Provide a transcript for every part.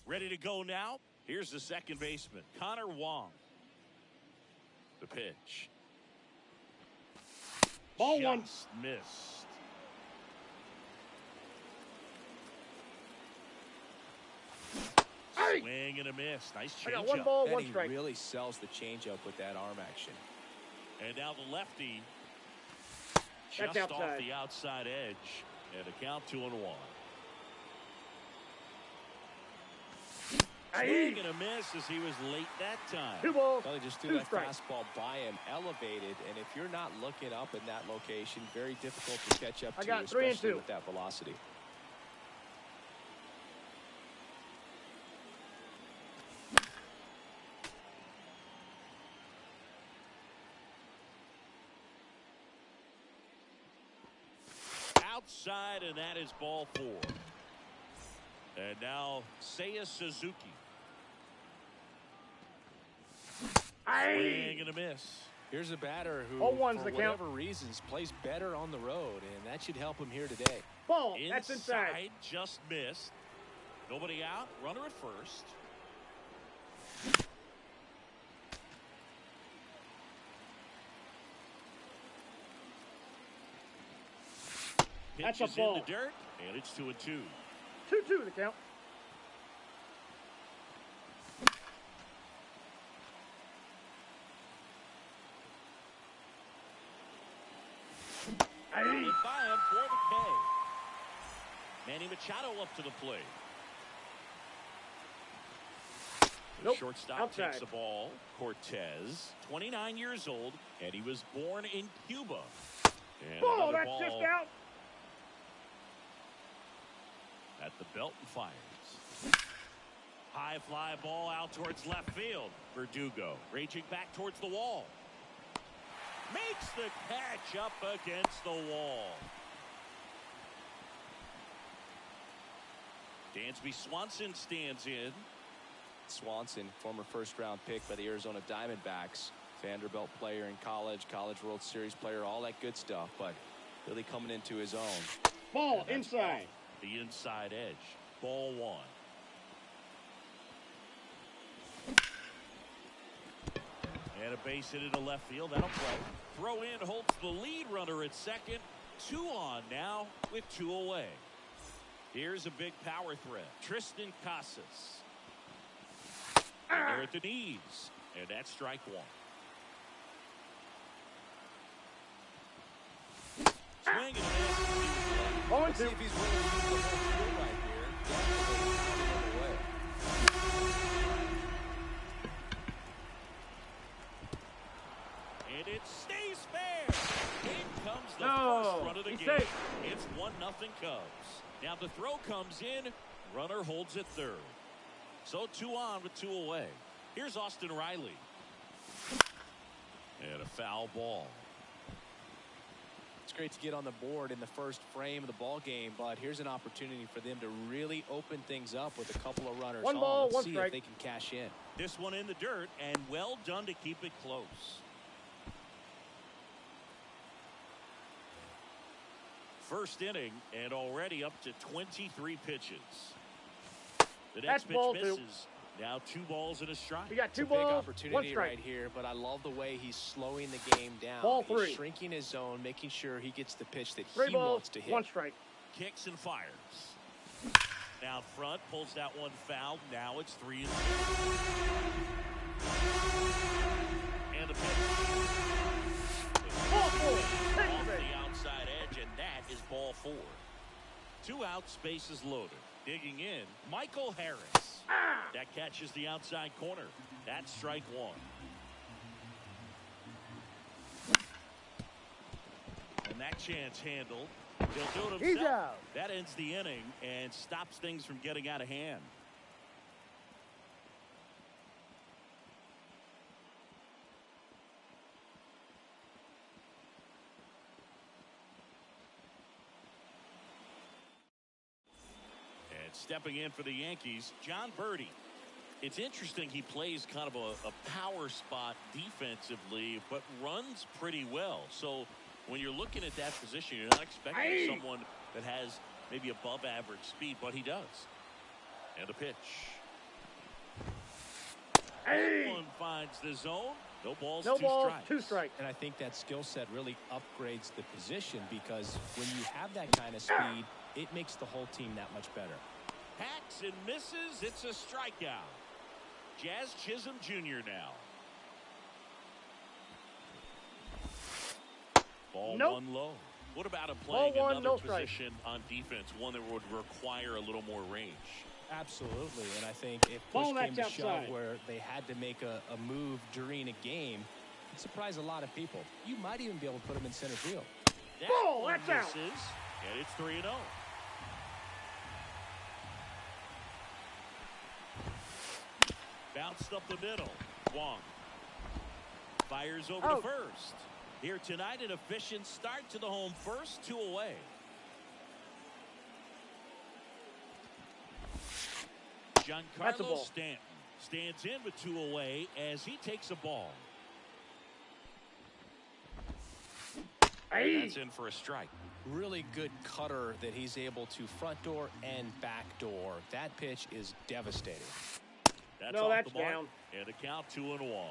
Ready to go now. Here's the second baseman, Connor Wong. The pitch. Ball one. Just missed. Hey! Swing and a miss. Nice I got changeup. one ball, one He strike. really sells the changeup with that arm action. And now the lefty. That's Just off outside. the outside edge. And a count 2-1. Swing and a miss as he was late that time. 2 balls, Well, he just threw 2 that strikes. fastball by him, elevated, and if you're not looking up in that location, very difficult to catch up I to, got 3 and especially 2. with that velocity. Outside, and that is ball 4. And now Seiya Suzuki. Swing and a miss. Here's a batter who, 0-1's for the count. whatever reasons, plays better on the road, and that should help him here today. Ball, that's inside. Just missed. Nobody out. Runner at first. That's Pitches a ball. in the dirt, and it's 2-2. 2-2 the count. Hit by him for the K. Manny Machado up to the plate. The Nope. shortstop Outside. takes the ball. Cortez, 29 years old, and he was born in Cuba. And Ball, another that's ball just out. at the belt and fires. High fly ball out towards left field. Verdugo raging back towards the wall. Makes the catch up against the wall. Dansby Swanson stands in. Swanson, former first-round pick by the Arizona Diamondbacks, Vanderbilt player in college, College World Series player, all that good stuff, but really coming into his own. Ball, And that's inside. off the inside edge. Ball 1. And a base hit into left field. That'll play. Throw in holds the lead runner at second. 2 on now with 2 away. Here's a big power threat. Tristan Casas. They're at the knees. And that's strike 1. Swing and a miss. Ball Let's see 2. if he's willing to use the whole field right here. Definitely pounding him away. And it stays fair. In comes the No, first run of the he's game. safe. It's 1-0 Cubs. Now the throw comes in. Runner holds at third. So 2 on with 2 away. Here's Austin Riley. And a foul ball. It's great to get on the board in the first frame of the ball game, but here's an opportunity for them to really open things up with a couple of runners 1 on. ball, Let's 1 see strike. if they can cash in. This one in the dirt, and well done to keep it close. First inning, and already up to 23 pitches. The next That's pitch ball 2. misses. Now 2 balls and a strike. We got It's 2 a big balls, 1 opportunity strike. right here, but I love the way he's slowing the game down. Ball He's 3. shrinking his zone, making sure he gets the pitch that 3 he balls, wants to hit. 1 strike. Kicks and fires. Out front, pulls that one foul. Now it's 3-2. And the pitch. Ball 4. Off Take the base. the outside edge, and that is ball 4. 2 outs, bases loaded. Digging in, Michael Harris. That catches the outside corner. That's strike 1. And that chance handled. He'll do it He's himself. out. That ends the inning and stops things from getting out of hand. And stepping in for the Yankees, John Birdie. It's interesting he plays kind of a power spot defensively, but runs pretty well. So when you're looking at that position, you're not expecting someone that has maybe above average speed, but he does. And a pitch. Hey. That one finds the zone. No balls, No two balls, strikes. 2 strikes. And I think that skill set really upgrades the position because when you have that kind of speed, it makes the whole team that much better. Hacks and misses. It's a strikeout. Jazz Chisholm Jr. now. Ball Nope. one low. What about him playing Ball one, another no strike. position on defense, one that would require a little more range? Absolutely, and I think if push Ball, came that's to shove outside. where they had to make a move during a game, it surprised a lot of people. You might even be able to put them in center field. That Ball, one that's out. misses, and it's 3-0. Bounced up the middle. Wong fires over to Out. first. Here tonight, an efficient start to the home first, 2 away. That's a Giancarlo ball. Stanton stands in with 2 away as he takes a ball. Hey. That's in for a strike. Really good cutter that he's able to front door and back door. That pitch is devastating. That's No, off that's the mark. down. And a count 2-1.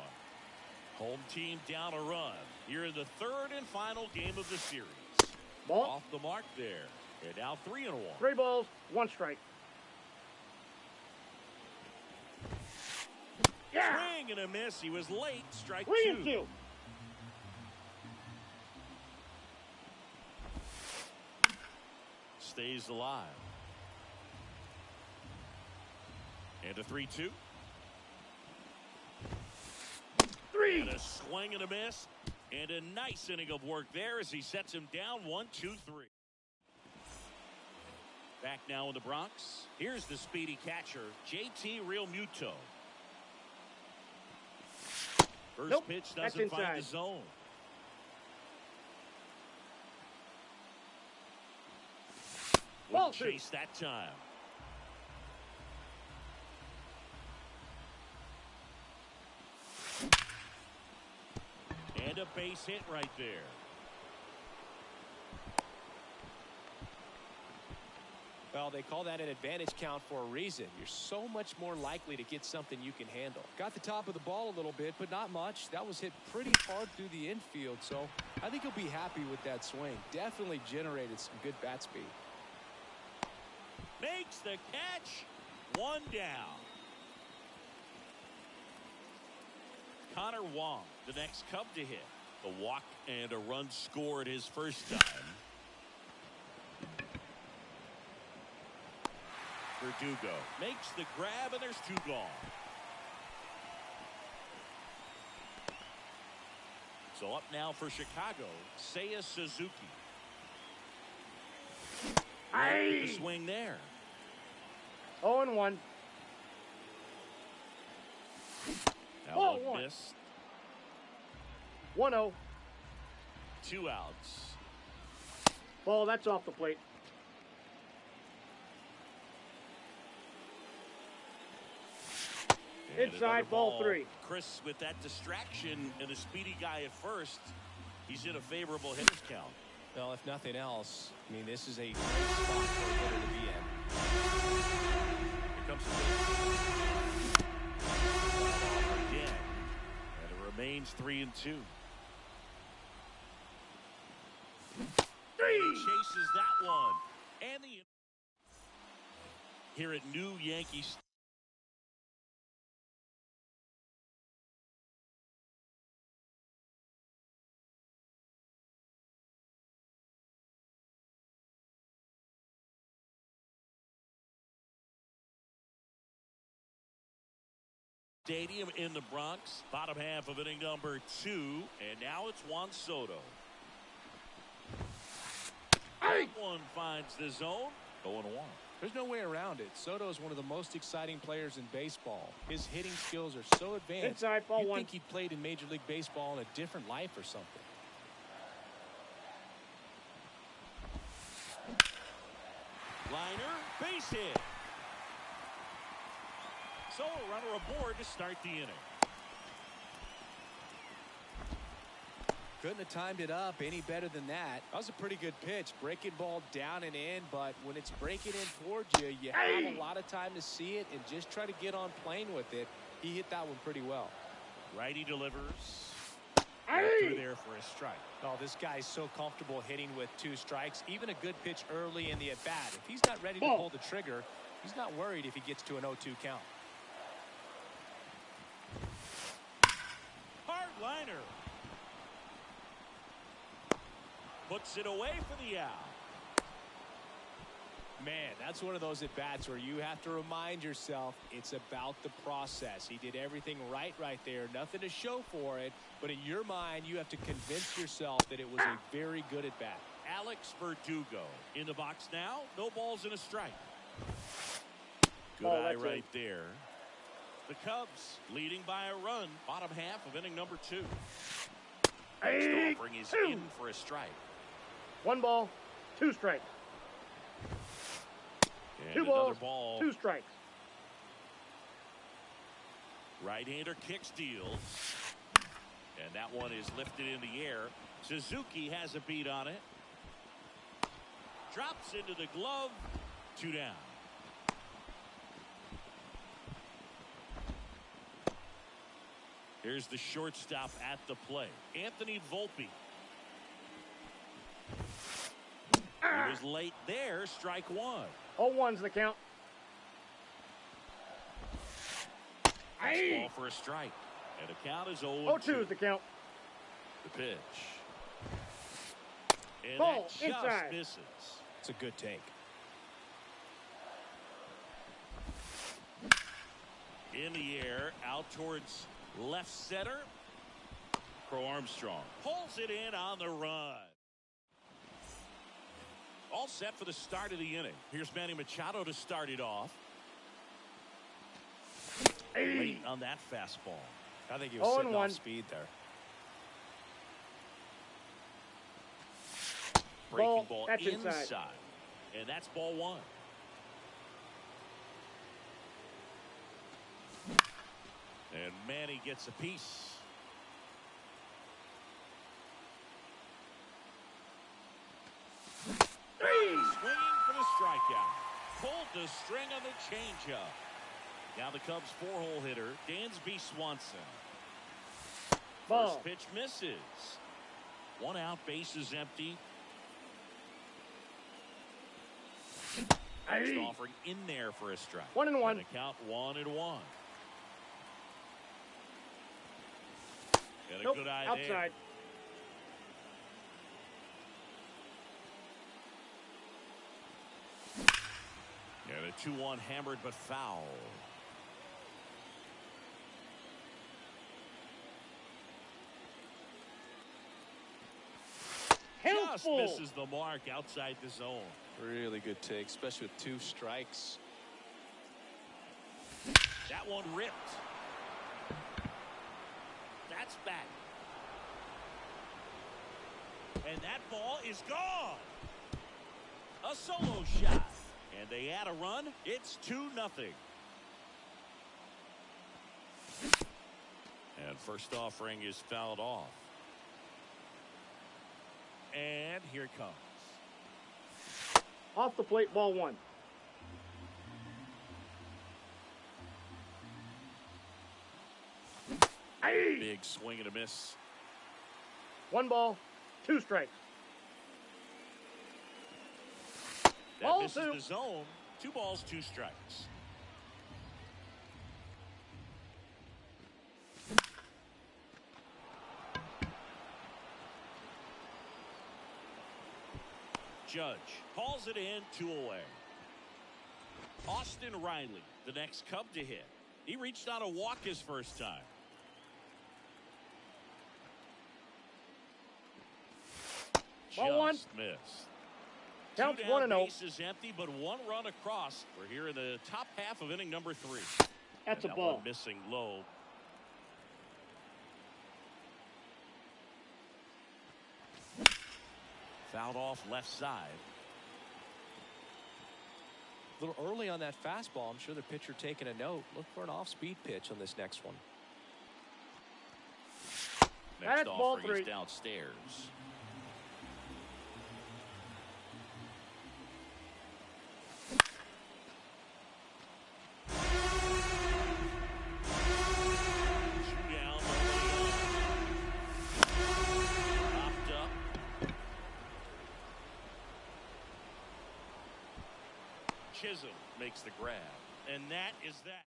Home team down a run. Here in the third and final game of the series. Ball. Off the mark there. And now 3-1. 3 balls, 1 strike. Yeah. Swing and a miss. He was late. Strike 3 2. 2. Stays alive. And a 3-2. 3. And a swing and a miss. And a nice inning of work there as he sets him down 1-2-3. Back now in the Bronx. Here's the speedy catcher, JT Realmuto. First Nope, pitch that's doesn't find the inside. zone. Ball Wouldn't 2. chase that time. And a base hit right there. Well, they call that an advantage count for a reason. You're so much more likely to get something you can handle. Got the top of the ball a little bit, but not much. That was hit pretty hard through the infield, so I think he'll be happy with that swing. Definitely generated some good bat speed. Makes the catch. 1 down. Connor Wong, the next Cub to hit. A walk and a run scored his first time. Verdugo makes the grab, and there's 2 gone. So up now for Chicago, Seiya Suzuki. Hey. The swing there. 0 1. That Ball one 1. missed. 1 0. 2 outs. Ball, that's off the plate. And Inside, another ball 3. Chris, with that distraction and a speedy guy at first, he's in a favorable hitter's count. Well, if nothing else, I mean, this is a great spot for a hitter to be in. Here comes the pitch. Again. And it remains 3-2. 3. Chases that one. And the here at New Yankee Stadium in the Bronx, bottom half of inning number 2, and now it's Juan Soto. That one finds the zone. 0-1. There's no way around it. Soto is one of the most exciting players in baseball. His hitting skills are so advanced. Inside, ball You'd 1. think he'd played in Major League Baseball in a different life or something. Liner, base hit. So a runner aboard to start the inning. Couldn't have timed it up any better than that. That was a pretty good pitch. Breaking ball down and in, but when it's breaking in towards you, you have a lot of time to see it and just try to get on plane with it. He hit that one pretty well. Righty delivers. Hey! Through there for a strike. Oh, this guy's so comfortable hitting with 2 strikes. Even a good pitch early in the at-bat. If he's not ready to Ball. pull the trigger, he's not worried if he gets to an 0-2 count. Hard liner. Puts it away for the out. Man, that's one of those at-bats where you have to remind yourself it's about the process. He did everything right there. Nothing to show for it. But in your mind, you have to convince yourself that it was a very good at-bat. Alex Verdugo in the box now. No balls and a strike. Good Oh, eye that's right it. there. The Cubs leading by a run. Bottom half of inning number 2. Next Hey! offering is 2. in for a strike. 1 ball, 2 strikes. And 2 another balls, ball. 2 strikes. Right-hander kicks, deals. And that one is lifted in the air. Suzuki has a beat on it. Drops into the glove. 2 down. Here's the shortstop at the plate, Anthony Volpe. He was late there. Strike 1. 0-1's the count. Ball for a strike. And the count is 0-2. 0-2's the count. The pitch. And Ball that just inside. misses. It's a good take. In the air, out towards left center. Crow Armstrong pulls it in on the run. All set for the start of the inning. Here's Manny Machado to start it off. Late on that fastball. I think he was sitting 0-1. off speed there. Breaking ball That's inside. inside. And that's ball 1. And Manny gets a piece. Swinging for the strikeout. Pulled the string on the changeup. Now the Cubs 4-hole hitter, Dansby Swanson. Ball. First pitch misses. 1 out, bases empty. Next offering in there for a strike. 1-1. And the count 1-1. And a Nope, good eye outside. there. And a 2-1 hammered but foul. Just Helpful. misses the mark outside the zone. Really good take, especially with 2 strikes. That one ripped. That's back. And that ball is gone. A solo shot. And they add a run. It's 2-0. And first offering is fouled off. And here it comes. Off the plate, ball 1. Big swing and a miss. 1 ball, 2 strikes. That Ball misses 2. the zone. 2 balls, 2 strikes. Judge calls it in, 2 away. Austin Riley, the next Cub to hit. He reached on a walk his first time. Ball 1. Just missed. Counts 2 down, 1-0. bases empty, but 1 run across. We're here in the top half of inning number 3. That's And a that ball. one missing low. Fouled off left side. A little early on that fastball. I'm sure the pitcher taking a note. Look for an off-speed pitch on this next one. Next That's ball offering 3. is downstairs. Chisholm makes the grab. And that is that.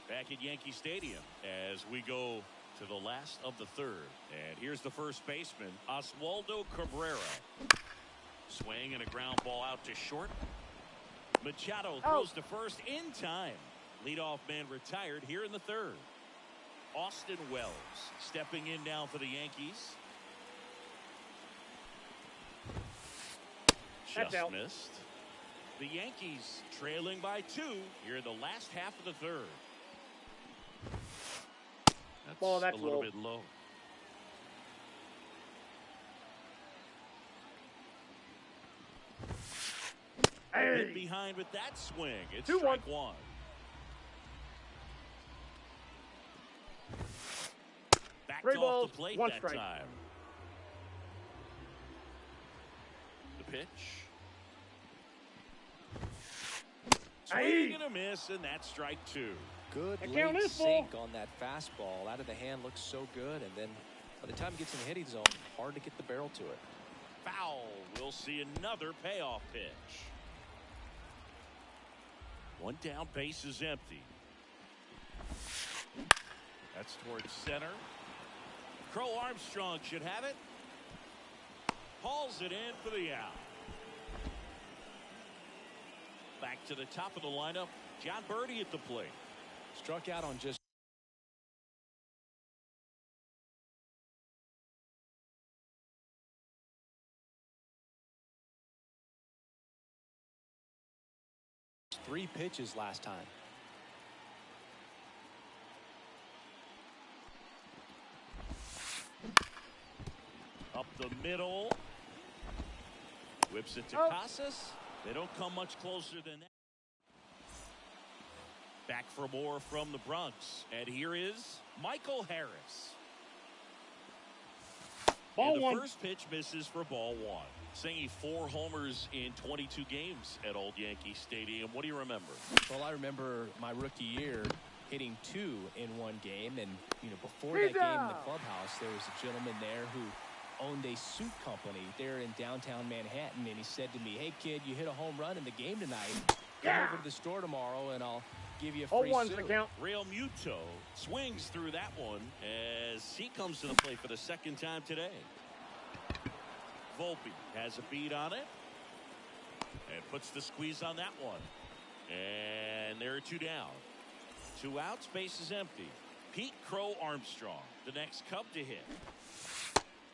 Back at Yankee Stadium as we go to the last of the third. And here's the first baseman, Oswaldo Cabrera. Swing and a ground ball out to short. Machado throws to first in time. Leadoff man retired here in the third. Austin Wells stepping in now for the Yankees. Just missed. The Yankees trailing by 2 here in the last half of the third. That's a little bit low. Hey. Hit behind with that swing. It's 2-1. strike one. Backed 3 off balls, the plate 1 that strike. time. The pitch. Swing and a miss, and that's strike 2. Good Account late is full. sink on that fastball. Out of the hand looks so good, and then by the time it gets in the hitting zone, hard to get the barrel to it. Foul. We'll see another payoff pitch. One down, base is empty. That's towards center. Crow Armstrong should have it. Hauls it in for the out. Back to the top of the lineup, John Birdie at the plate. Struck out on just 3 pitches last time. Up the middle. Whips it to Casas. They don't come much closer than that. Back for more from the Bronx. And here is Michael Harris. Ball and the 1. first pitch misses for ball 1. Singing 4 homers in 22 games at Old Yankee Stadium. What do you remember? Well, I remember my rookie year hitting 2 in one game, and before that game in the clubhouse, there was a gentleman there who owned a suit company there in downtown Manhattan, and he said to me, "Hey kid, you hit a home run in the game tonight. Come over to the store tomorrow and I'll give you a free 0-1's suit." the count. Real Muto swings through that one as he comes to the plate for the second time today. Volpe has a beat on it and puts the squeeze on that one. And there are 2 down. 2 outs, base is empty. Pete Crow Armstrong, the next Cub to hit.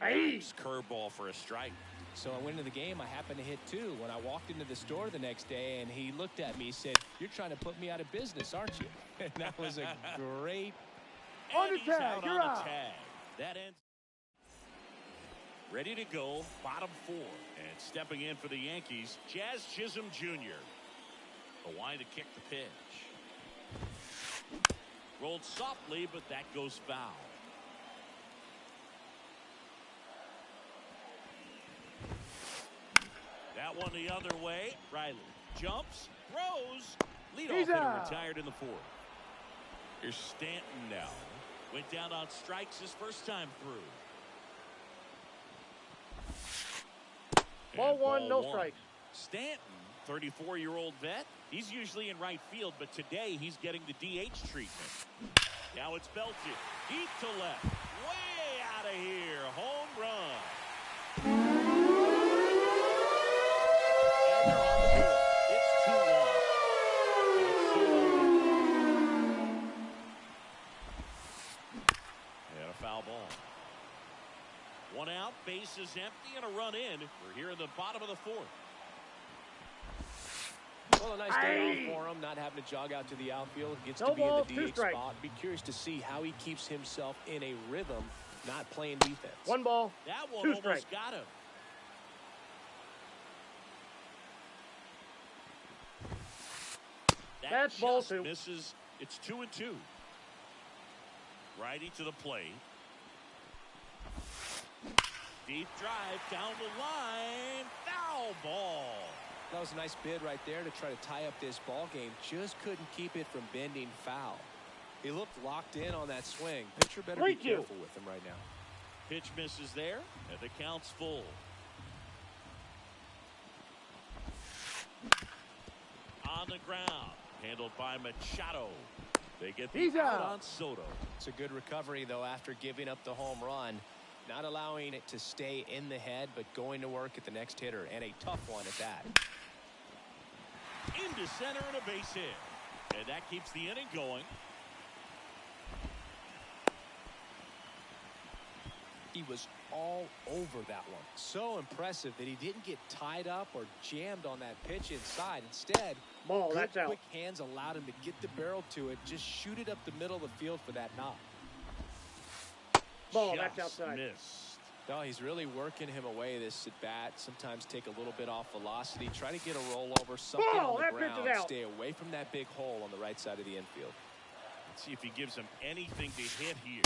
Nice curveball for a strike. So I went into the game. I happened to hit 2. When I walked into the store the next day, and he looked at me, he said, "You're trying to put me out of business, aren't you?" And that was a great. On the he's tag, out you're on out. the tag. That ends. Ready to go, bottom 4. And stepping in for the Yankees, Jazz Chisholm Jr. A line to kick the pitch. Rolled softly, but that goes foul. That one the other way. Riley jumps, throws. Leadoff hitter retired in the 4th. Here's Stanton now. Went down on strikes his first time through. Ball And 1, no 1. strikes. Stanton, 34-year-old vet. He's usually in right field, but today he's getting the DH treatment. Now it's belted. Deep to left. Way out of here. Home run. And they're on the board. It's 2-1. And a foul ball. 1 out, base is empty, and a run in. We're here in the bottom of the 4th. Well, a nice day off for him, not having to jog out to the outfield. Gets No to be balls, in 2 the DH strikes. spot. Be curious to see how he keeps himself in a rhythm, not playing defense. 1 ball, That 2 one almost strikes. got him. That's ball just 2. Misses. It's 2-2. Righty to the plate. Deep drive down the line. Foul ball. That was a nice bid right there to try to tie up this ball game. Just couldn't keep it from bending foul. He looked locked in on that swing. Pitcher better be 3-2. careful with him right now. Pitch misses there, and the count's full. On the ground. Handled by Machado. They get the He's out out. on Soto. It's a good recovery, though, after giving up the home run. Not allowing it to stay in the head, but going to work at the next hitter, and a tough one at that. Into center and a base hit. And that keeps the inning going. He was all over that one. So impressive that he didn't get tied up or jammed on that pitch inside. Instead, Ball, good, that's out. quick hands allowed him to get the barrel to it, just shoot it up the middle of the field for that knock. Ball, Just that's outside. missed. No, he's really working him away this at bat. Sometimes take a little bit off velocity. Try to get a rollover, something Ball, on that the pitch is ground. out. Stay away from that big hole on the right side of the infield. Let's see if he gives him anything to hit here.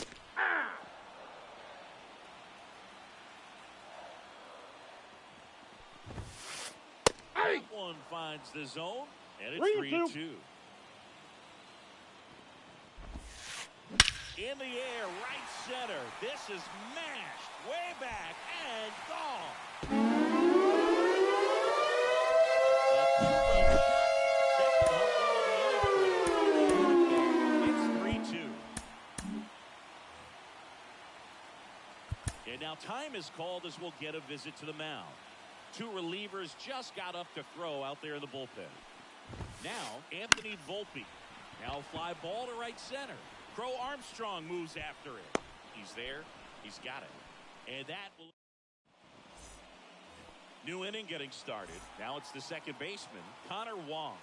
That one finds the zone, and it's 3-2. In the air, right center. This is mashed way back and gone. A two-run shot. Second home run of the inning. It's 3-2. And now time is called as we'll get a visit to the mound. Two relievers just got up to throw out there in the bullpen. Now, Anthony Volpe. Now fly ball to right center. Crow Armstrong moves after it. He's there. He's got it. And that will... New inning getting started. Now it's the second baseman, Connor Wong.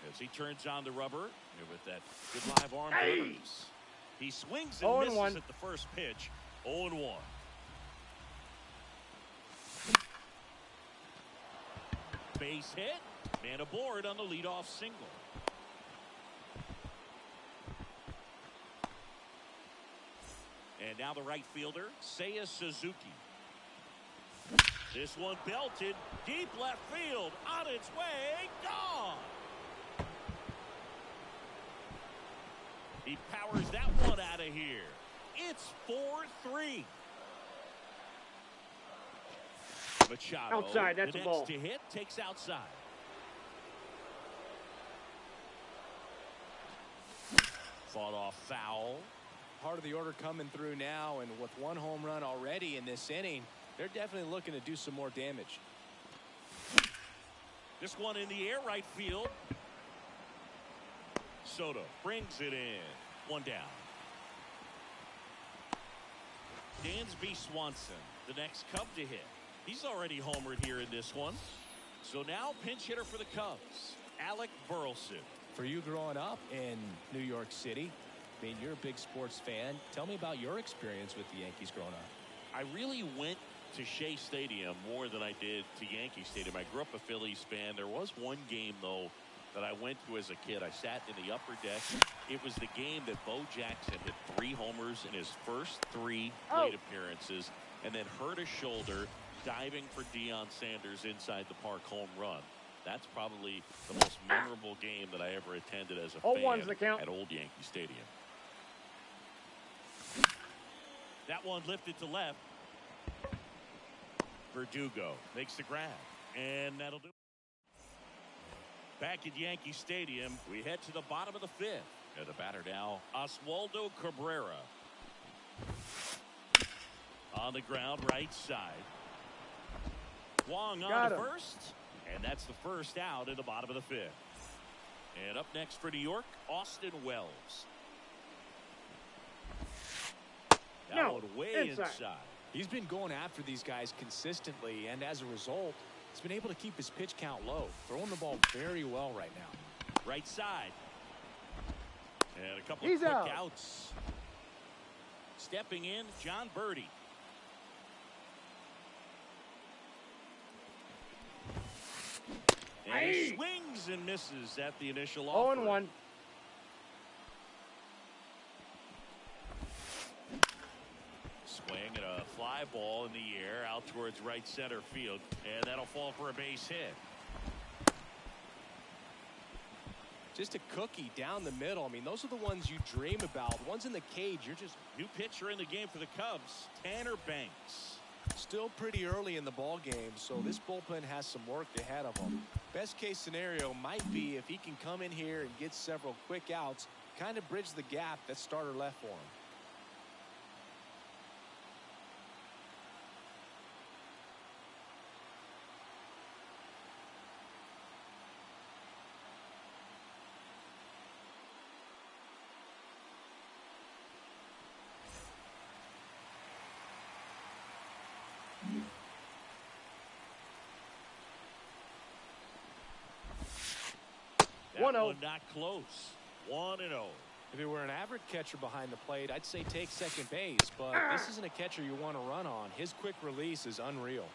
As he turns on the rubber and with that good live arm delivers. He swings and misses 0-1. at the first pitch. 0-1. Base hit. Man aboard on the leadoff single. And now the right fielder, Seiya Suzuki. This one belted deep left field. On its way. Gone. He powers that one out of here. It's 4-3. Machado, Outside, that's the a next ball. to hit, takes outside. Fought off foul. Part of the order coming through now, and with one home run already in this inning, they're definitely looking to do some more damage. This one in the air, right field. Soto brings it in. One down. Dansby Swanson, the next Cub to hit. He's already homered here in this one. So now pinch hitter for the Cubs, Alec Burleson. For you growing up in New York City, I mean, you're a big sports fan. Tell me about your experience with the Yankees growing up. I really went to Shea Stadium more than I did to Yankee Stadium. I grew up a Phillies fan. There was one game, though, that I went to as a kid. I sat in the upper deck. It was the game that Bo Jackson hit 3 homers in his first 3 plate appearances and then hurt his shoulder diving for Deion Sanders inside the park home run. That's probably the most memorable game that I ever attended as a fan the count. at Old Yankee Stadium. That one lifted to left. Verdugo makes the grab, and that'll do it. Back at Yankee Stadium, we head to the bottom of the 5th. And the batter now, Oswaldo Cabrera. On the ground, right side. Wong on to first, and that's the first out in the bottom of the 5th. And up next for New York, Austin Wells. That one way inside. He's been going after these guys consistently, and as a result, he's been able to keep his pitch count low, throwing the ball very well right now. Right side. And a couple of quick outs. Stepping in, John Birdie. And he swings and misses at the initial offer. 0-1. fly ball in the air out towards right center field, and that'll fall for a base hit. Just a cookie down the middle. I mean, those are the ones you dream about. Ones in the cage, you're just... New pitcher in the game for the Cubs, Tanner Banks. Still pretty early in the ball game, so this bullpen has some work ahead of them. Best case scenario might be if he can come in here and get several quick outs, kind of bridge the gap that starter left for him. That 1-0. one not close. 1-0. If it were an average catcher behind the plate, I'd say take second base, but this isn't a catcher you want to run on. His quick release is unreal.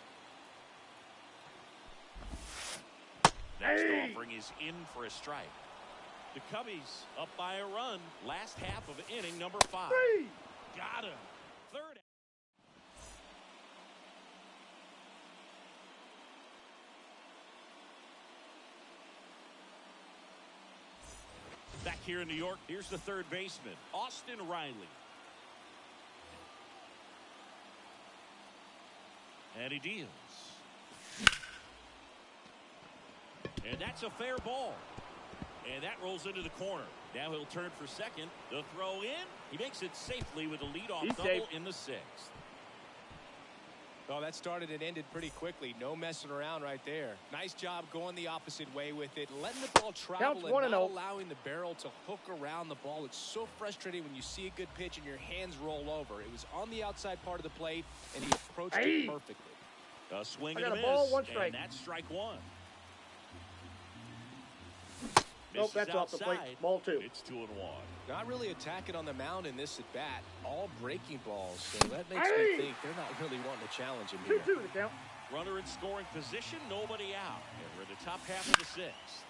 Next offering is in for a strike. The Cubbies up by a run. Last half of inning number 5. Got him. Third. Back here in New York, here's the third baseman, Austin Riley. And he deals. And that's a fair ball. And that rolls into the corner. Now he'll turn for second. The throw in. He makes it safely with a leadoff double safe. in the 6th. Oh, that started and ended pretty quickly. No messing around right there. Nice job going the opposite way with it. Letting the ball travel and not allowing the barrel to hook around the ball. It's so frustrating when you see a good pitch and your hands roll over. It was on the outside part of the plate, and he approached it perfectly. A swing I and got a a ball, miss, 1 strike. and that's strike 1. Nope, that's off the plate. Ball 2. It's 2-1. Not really attacking on the mound in this at bat. All breaking balls, so that makes me think they're not really wanting to challenge him here. 2-2 the count. Runner in scoring position, nobody out. And we're in the top half of the 6th.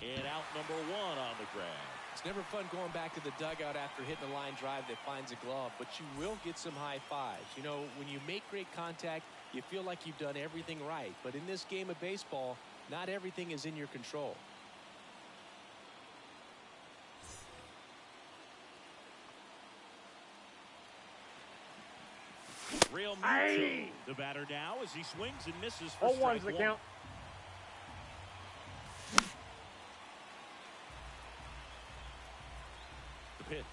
And out number 1 on the grab. It's never fun going back to the dugout after hitting a line drive that finds a glove, but you will get some high fives. You know, when you make great contact, you feel like you've done everything right. But in this game of baseball, not everything is in your control. Real Muto, the batter now as he swings and misses for 0-1's strike the 1. count. The pitch.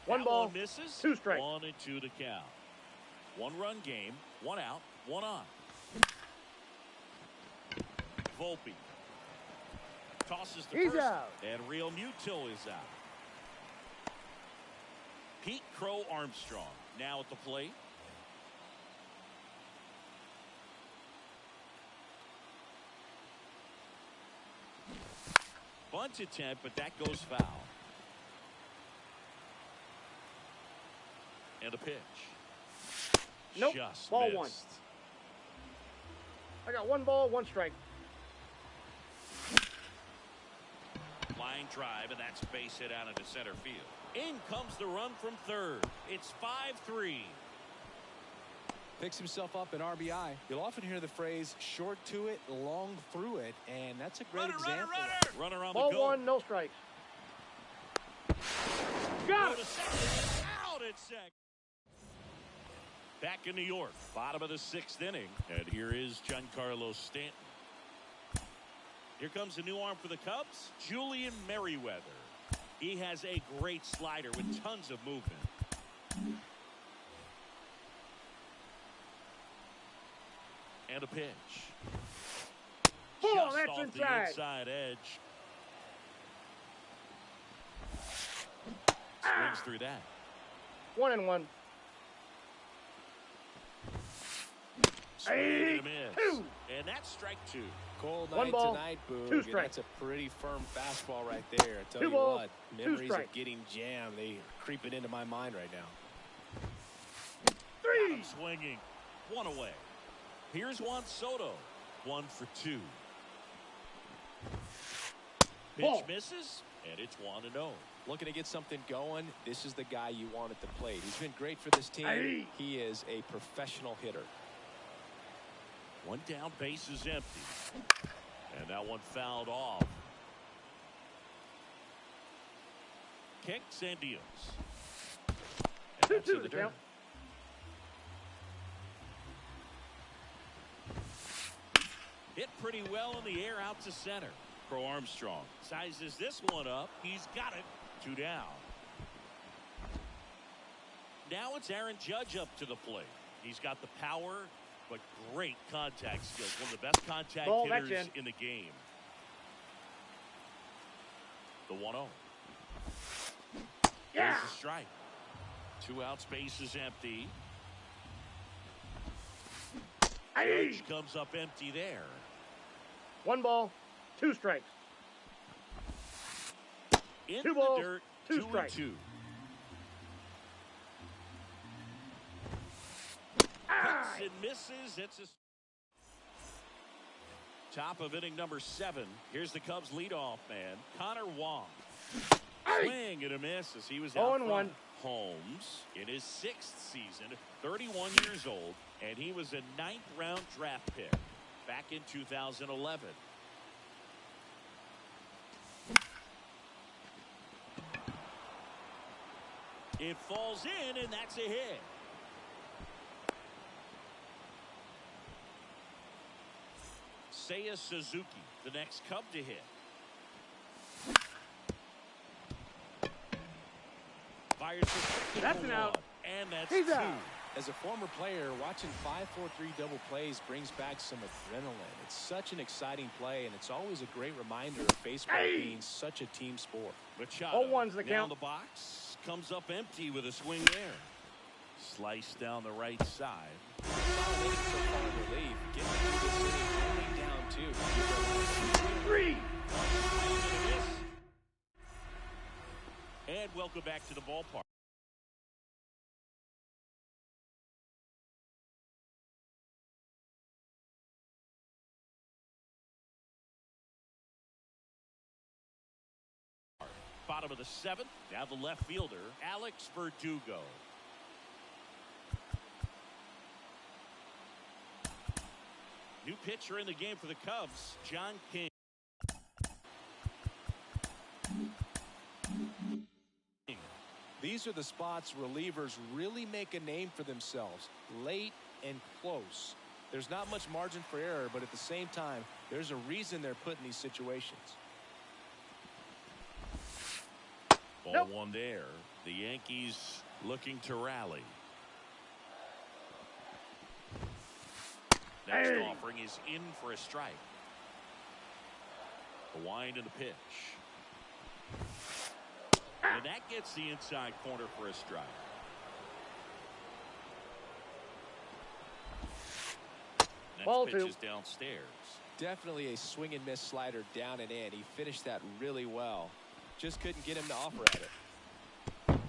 1 That ball, one misses. 2 strikes. 1-2 to count. 1-run game, 1 out, 1 on. Volpe tosses to He's first, out. and Real Muto is out. Pete Crow Armstrong now at the plate. Bunt attempt, but that goes foul. And a pitch. Nope. Just Ball missed. 1. I got 1 ball, 1 strike. Line drive, and that's base hit out into center field. In comes the run from third. It's 5-3. Picks himself up an RBI. You'll often hear the phrase short to it, long through it, and that's a great example. Runner on Ball the go. 1, no strikes. Go Got to it. second. Out at second. Back in New York, bottom of the 6th inning. And here is Giancarlo Stanton. Here comes a new arm for the Cubs, Julian Merriweather. He has a great slider with tons of movement. And a pitch. Oh, Just that's off inside. the inside edge. Swings through that. 1-1. Swing and a miss. 2. And that's strike 2. Cold 1 night ball, tonight, Boog. 2 and strikes. That's a pretty firm fastball right there. I tell 2 you balls, what, 2 memories of strikes. getting jammed, they are creeping into my mind right now. 3. Swinging. 1 away. Here's Juan Soto. 1 for 2. Pitch Ball. misses. And it's 1-0. Looking to get something going. This is the guy you want at the plate. He's been great for this team. He is a professional hitter. One down, base is empty. And that one fouled off. Kicks and deals. And that's in the dirt. Hit pretty well in the air out to center. Pro Armstrong sizes this one up. He's got it. 2 down. Now it's Aaron Judge up to the plate. He's got the power, but great contact skills. One of the best contact hitters in the game. The 1-0. There's a strike. 2 outs, base is empty. Judge comes up empty there. 1 ball, 2 strikes. In 2 the balls, dirt, 2 strikes. 2-2. Hits and misses. It's a top of inning number 7. Here's the Cubs leadoff man, Connor Wong. Swing and a miss as he was out front. Holmes in his 6th season, 31 years old, and he was a 9th-round draft pick back in 2011. It falls in, and that's a hit. Seiya Suzuki, the next Cub to hit. Fires That's an out. And that's He's 2. out. As a former player, watching 5-4-3 double plays brings back some adrenaline. It's such an exciting play, and it's always a great reminder of baseball being such a team sport. Machado 0-1's the down count. the box, comes up empty with a swing there. Slice down the right side. Relief. Getting through this inning, only down 2. 3. And welcome back to the ballpark. Bottom of the 7th, now the left fielder, Alex Verdugo. New pitcher in the game for the Cubs, John King. These are the spots relievers really make a name for themselves. Late and close. There's not much margin for error, but at the same time, there's a reason they're put in these situations. Ball 1 there. The Yankees looking to rally. Next offering is in for a strike. The wind and the pitch. And that gets the inside corner for a strike. Next Ball pitch 2. is downstairs. Definitely a swing and miss slider down and in. He finished that really well. Just couldn't get him to offer at it.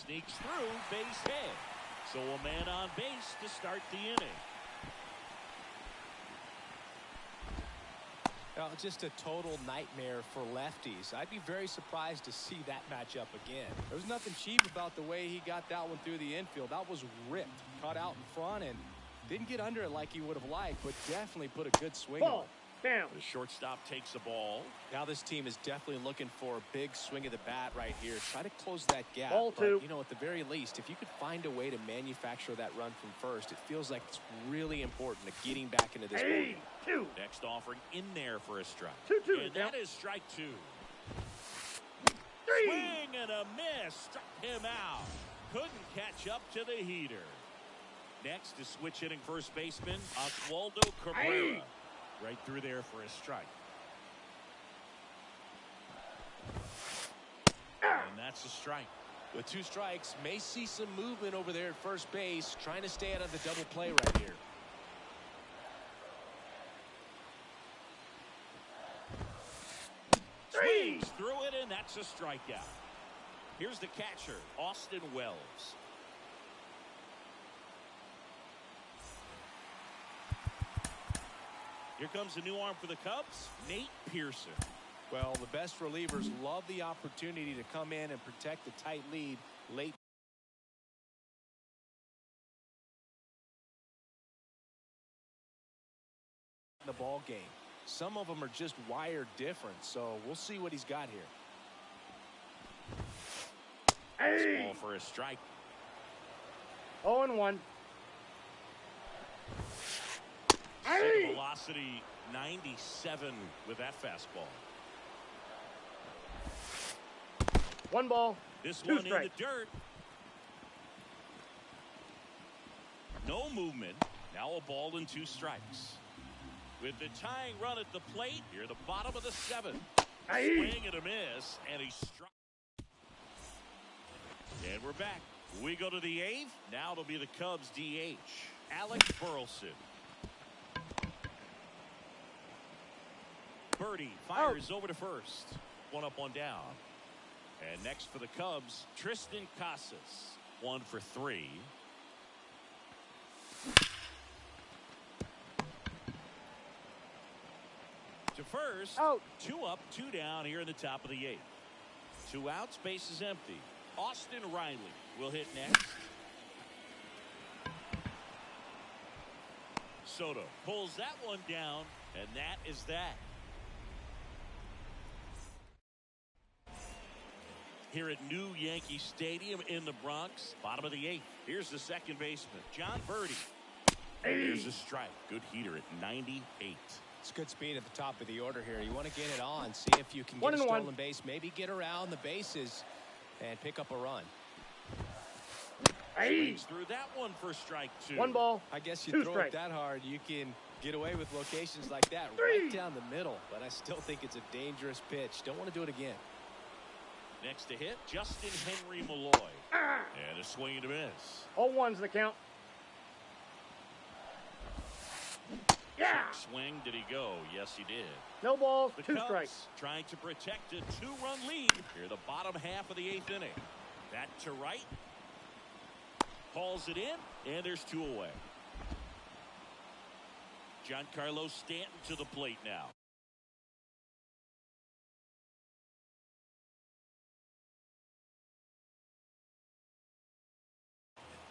Sneaks through, base hit. So a man on base to start the inning. Just a total nightmare for lefties. I'd be very surprised to see that matchup again. There was nothing cheap about the way he got that one through the infield. That was ripped. Caught out in front and didn't get under it like he would have liked, but definitely put a good swing on Ball. it. Down. The shortstop takes the ball. Now this team is definitely looking for a big swing of the bat right here. Try to close that gap. Ball 2. But, at the very least, if you could find a way to manufacture that run from first, it feels like it's really important to getting back into this ball game. 2. Next offering in there for a strike. 2-2. And that is strike 2. 3. Swing and a miss. Struck him out. Couldn't catch up to the heater. Next is switch hitting first baseman Oswaldo Cabrera. Right through there for a strike. And that's a strike. With 2 strikes, may see some movement over there at first base, trying to stay out of the double play right here. Swings through it, and that's a strikeout. Here's the catcher, Austin Wells. Here comes a new arm for the Cubs, Nate Pearson. Well, the best relievers love the opportunity to come in and protect the tight lead late in the ball game. Some of them are just wired different, so we'll see what he's got here. Hey! Ball for a strike. 0-1. Hey! Velocity 97 with that fastball. 1 ball. This 2 one strikes. in the dirt. No movement. Now a ball and 2 strikes. With the tying run at the plate, here the bottom of the 7th. Hey! Swing and a miss, and he struck. And we're back. We go to the 8th. Now it'll be the Cubs DH, Alex Burleson. Birdie fires over to first. 1 up, 1 down. And next for the Cubs, Tristan Casas. 1 for 3. To first. Out. 2 up, 2 down here in the top of the 8th. 2 outs, base is empty. Austin Riley will hit next. Soto pulls that one down, and that is that. Here at New Yankee Stadium in the Bronx, bottom of the 8th. Here's the second baseman, John Birdie. And here's a strike. Good heater at 98. It's good speed at the top of the order here. You want to get it on, see if you can get 1 a and 1. stolen base, maybe get around the bases and pick up a run. Hey! Swings through that one for strike 2. 1 ball. I guess you 2 throw strikes. it that hard, you can get away with locations like that 3. right down the middle. But I still think it's a dangerous pitch. Don't want to do it again. Next to hit, Justin Henry Malloy. And a swing and a miss. 0-1's the count. Yeah! Swing, did he go? Yes, he did. No balls, The 2 Cubs strikes. trying to protect a 2-run lead here the bottom half of the 8th inning. That to right. Hauls it in, and there's 2 away. Giancarlo Stanton to the plate now.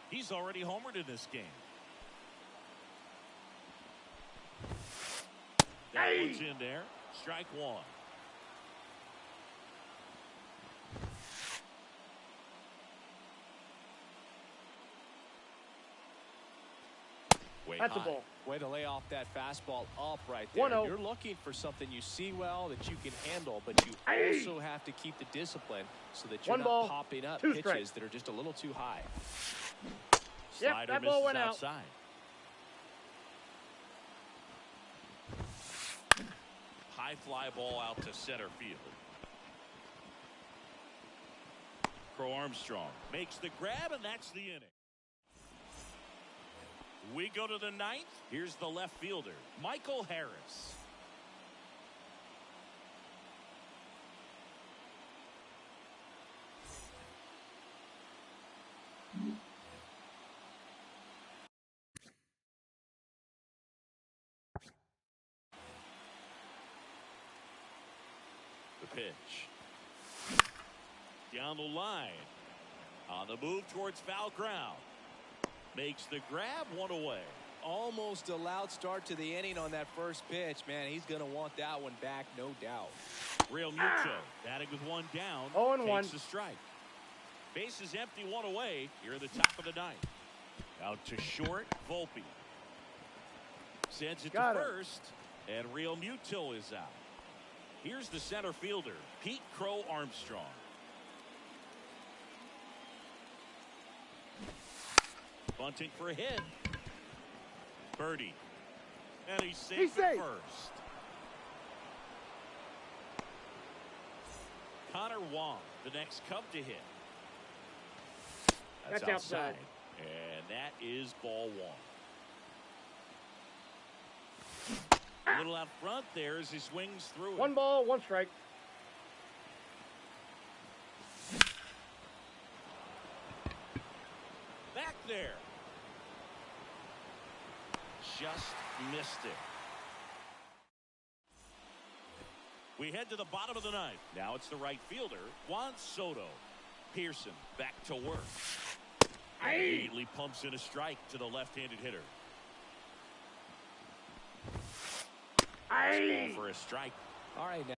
He's already homered in this game. That Hey! one's in there. Strike 1. Way That's a high. ball. Way to lay off that fastball up right there. 1-0. You're looking for something you see well that you can handle, but you Hey! also have to keep the discipline so that you're 1 not ball, popping up 2 pitches strikes. that are just a little too high. Yep, Slider that ball misses went out. outside. High fly ball out to center field. Crow Armstrong makes the grab, and that's the inning. We go to the 9th. Here's the left fielder, Michael Harris. The pitch. Down the line. On the move towards foul ground. Makes the grab, 1 away. Almost a loud start to the inning on that first pitch. Man, he's going to want that one back, no doubt. Real Muto batting with 1 down. 0-1. Takes a strike. Base is empty, 1 away. Here at the top of the 9th. Out to short, Volpe. Sends it Got to him. first, and Real Muto is out. Here's the center fielder, Pete Crow Armstrong. Bunting for a hit. Birdie. And he's safe He's at safe. first. Connor Wong, the next Cub to hit. That's outside. And that is ball 1. A little out front there as he swings through it. 1 ball, 1 strike. Back there. Just missed it. We head to the bottom of the ninth. Now it's the right fielder, Juan Soto. Pearson back to work. Immediately pumps in a strike to the left-handed hitter. It's for a strike. All right, now.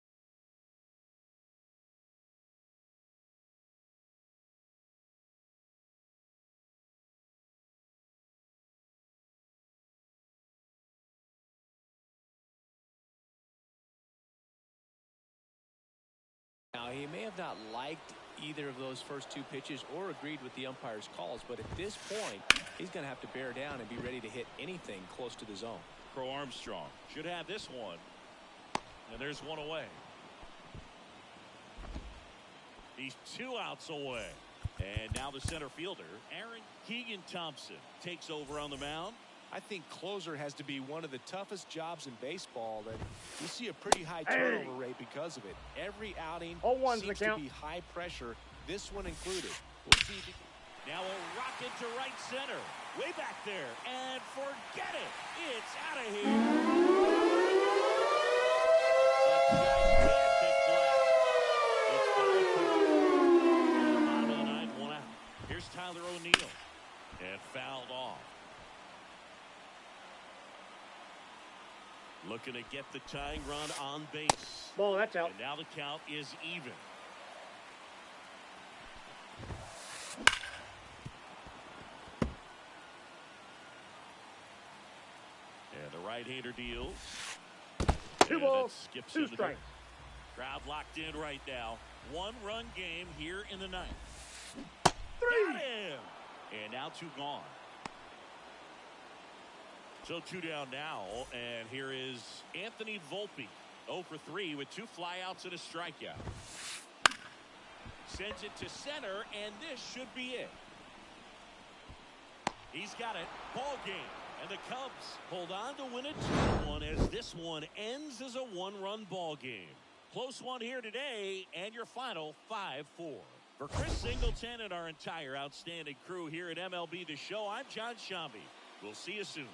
Now, he may have not liked either of those first two pitches or agreed with the umpire's calls, but at this point, he's going to have to bear down and be ready to hit anything close to the zone. Crow Armstrong should have this one. And there's one away. He's 2 outs away. And now the center fielder, Aaron Keegan-Thompson, takes over on the mound. I think closer has to be one of the toughest jobs in baseball. That you see a pretty high turnover rate because of it. Every outing seems to be high pressure, this one included. We'll see if he... Now a rocket to right center. Way back there. And forget it. It's out of here. A gigantic play. It's 5-4. Bottom of the ninth, 1 out. Here's Tyler O'Neill. And fouled off. Looking to get the tying run on base. Ball, that's out. And now the count is even. And the right-hander deals. 2 balls, skips 2 strikes. Crowd locked in right now. 1-run game here in the ninth. 3. Got him. And now 2 gone. So 2 down now, and here is Anthony Volpe. 0 for 3 with 2 flyouts and a strikeout. Sends it to center, and this should be it. He's got it. Ball game. And the Cubs hold on to win it 2-1 as this one ends as a 1-run ball game. Close one here today, and your final 5-4. For Chris Singleton and our entire outstanding crew here at MLB The Show, I'm John Shambi. We'll see you soon.